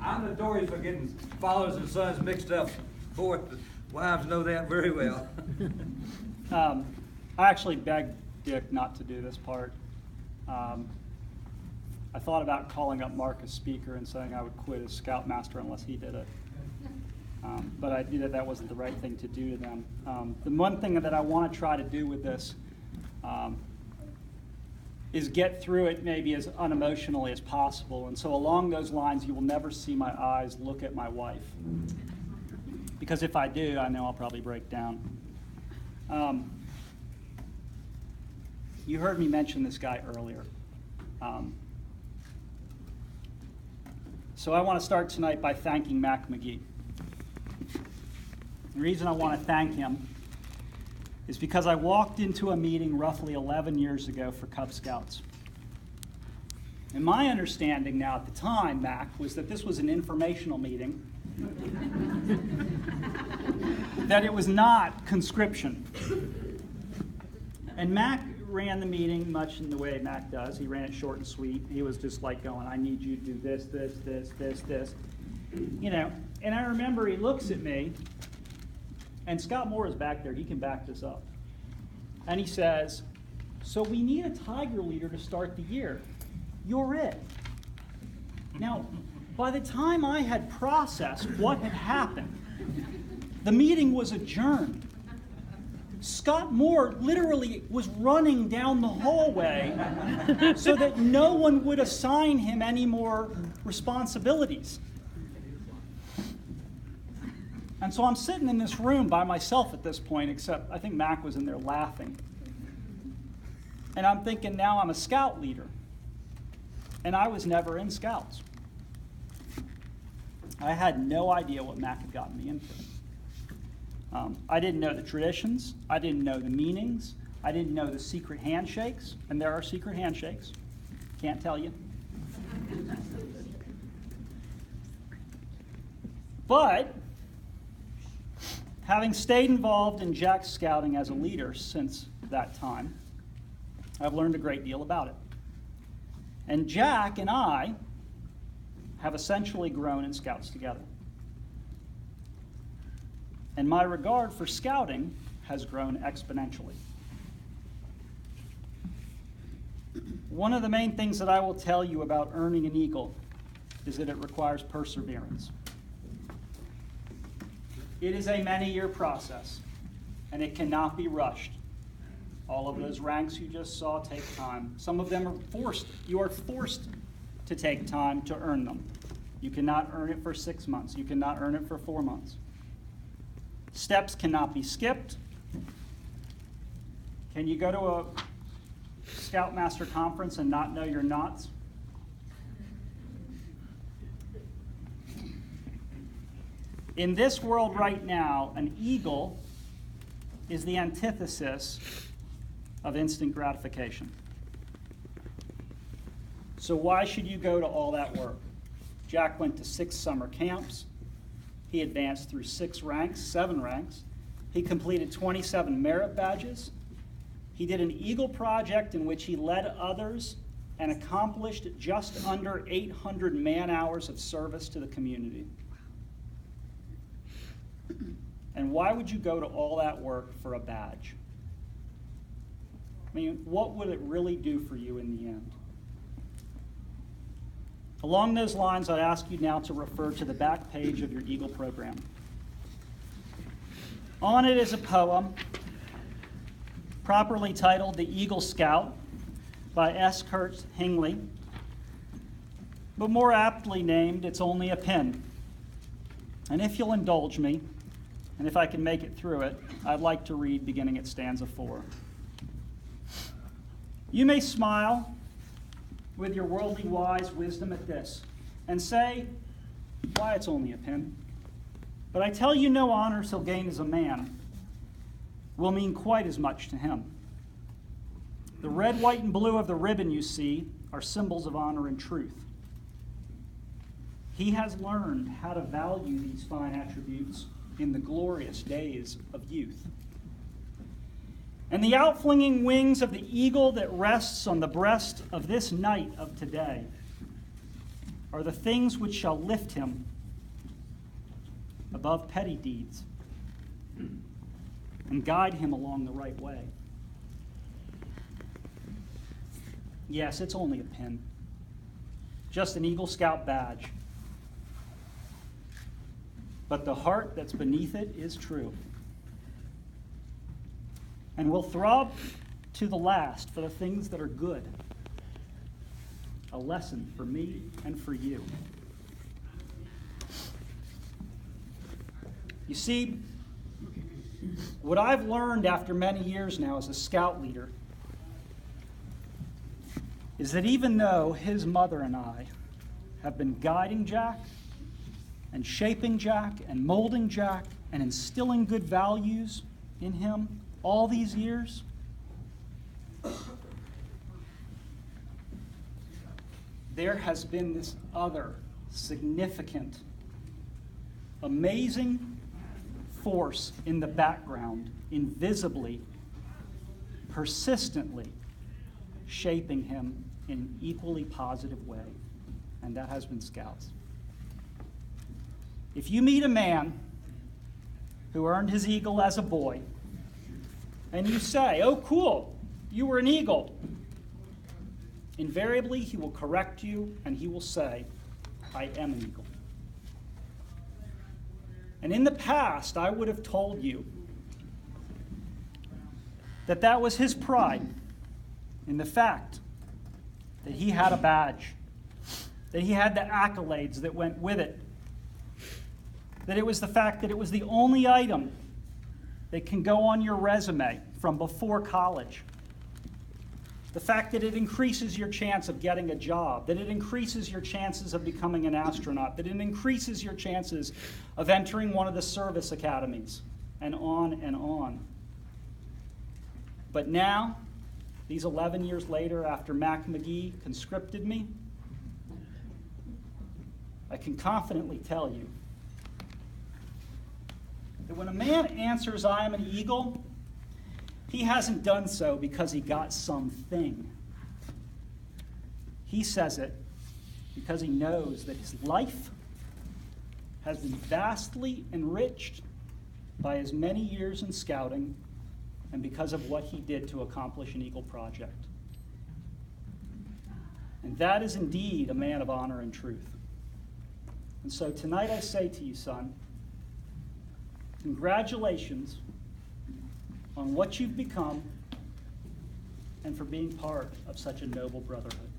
I'm notorious for getting fathers and sons mixed up. Boy, wives know that very well. I actually begged Dick not to do this part. I thought about calling up Mark as speaker and saying I would quit as Scoutmaster unless he did it. But I knew that that wasn't the right thing to do to them. The one thing that I want to try to do with this is get through it maybe as unemotionally as possible. And so along those lines, you will never see my eyes look at my wife. Because if I do, I know I'll probably break down. You heard me mention this guy earlier. So I want to start tonight by thanking Mac McGee. The reason I want to thank him is because I walked into a meeting roughly 11 years ago for Cub Scouts. And my understanding now at the time, Mac, was that this was an informational meeting, that it was not conscription. And Mac ran the meeting much in the way Mac does. He ran it short and sweet. He was just like going, I need you to do this, this, this, this, this. You know, and I remember he looks at me, and Scott Moore is back there. He can back this up. And he says, so we need a Tiger leader to start the year. You're it. Now, by the time I had processed what had happened, the meeting was adjourned. Scott Moore literally was running down the hallway so that no one would assign him any more responsibilities. And so I'm sitting in this room by myself at this point, except I think Mac was in there laughing. And I'm thinking, now I'm a scout leader. And I was never in Scouts. I had no idea what Mac had gotten me into. I didn't know the traditions. I didn't know the meanings. I didn't know the secret handshakes. And there are secret handshakes. Can't tell you. But having stayed involved in Jack Scouting as a leader since that time, I've learned a great deal about it. And Jack and I have essentially grown in Scouts together. And my regard for scouting has grown exponentially. One of the main things that I will tell you about earning an eagle is that it requires perseverance. It is a many-year process, and it cannot be rushed. All of those ranks you just saw take time. Some of them are forced. You are forced to take time to earn them. You cannot earn it for 6 months. You cannot earn it for 4 months. Steps cannot be skipped. Can you go to a Scoutmaster conference and not know your knots? In this world right now, an eagle is the antithesis of instant gratification. So why should you go to all that work? Jack went to 6 summer camps. He advanced through 7 ranks. He completed 27 merit badges. He did an Eagle project in which he led others and accomplished just under 800 man-hours of service to the community. And why would you go to all that work for a badge? I mean, what would it really do for you in the end? Along those lines, I'd ask you now to refer to the back page of your Eagle program. On it is a poem properly titled The Eagle Scout by S. Kurt Hingley, but more aptly named It's Only a Pin. And if you'll indulge me, and if I can make it through it, I'd like to read beginning at stanza 4. You may smile with your worldly wise wisdom at this, and say, why, it's only a pin. But I tell you, no honors he'll gain as a man will mean quite as much to him. The red, white, and blue of the ribbon you see are symbols of honor and truth. He has learned how to value these fine attributes in the glorious days of youth. And the outflinging wings of the eagle that rests on the breast of this night of today are the things which shall lift him above petty deeds and guide him along the right way. Yes, it's only a pin, just an Eagle Scout badge. But the heart that's beneath it is true, and will throb to the last for the things that are good. A lesson for me and for you. You see, what I've learned after many years now as a scout leader is that even though his mother and I have been guiding Jack and shaping Jack and molding Jack and instilling good values in him all these years, there has been this other significant, amazing force in the background, invisibly, persistently shaping him in an equally positive way, and that has been Scouts. If you meet a man who earned his Eagle as a boy, and you say, "Oh, cool, you were an Eagle," invariably he will correct you and he will say, "I am an Eagle." And in the past, I would have told you that that was his pride in the fact that he had a badge, that he had the accolades that went with it, that it was the fact that it was the only item that can go on your resume from before college, the fact that it increases your chance of getting a job, that it increases your chances of becoming an astronaut, that it increases your chances of entering one of the service academies, and on and on. But now, these 11 years later, after Mac McGee conscripted me, I can confidently tell you that when a man answers, "I am an Eagle," he hasn't done so because he got something. He says it because he knows that his life has been vastly enriched by his many years in scouting and because of what he did to accomplish an Eagle project. And that is indeed a man of honor and truth. And so tonight I say to you, son, congratulations on what you've become and for being part of such a noble brotherhood.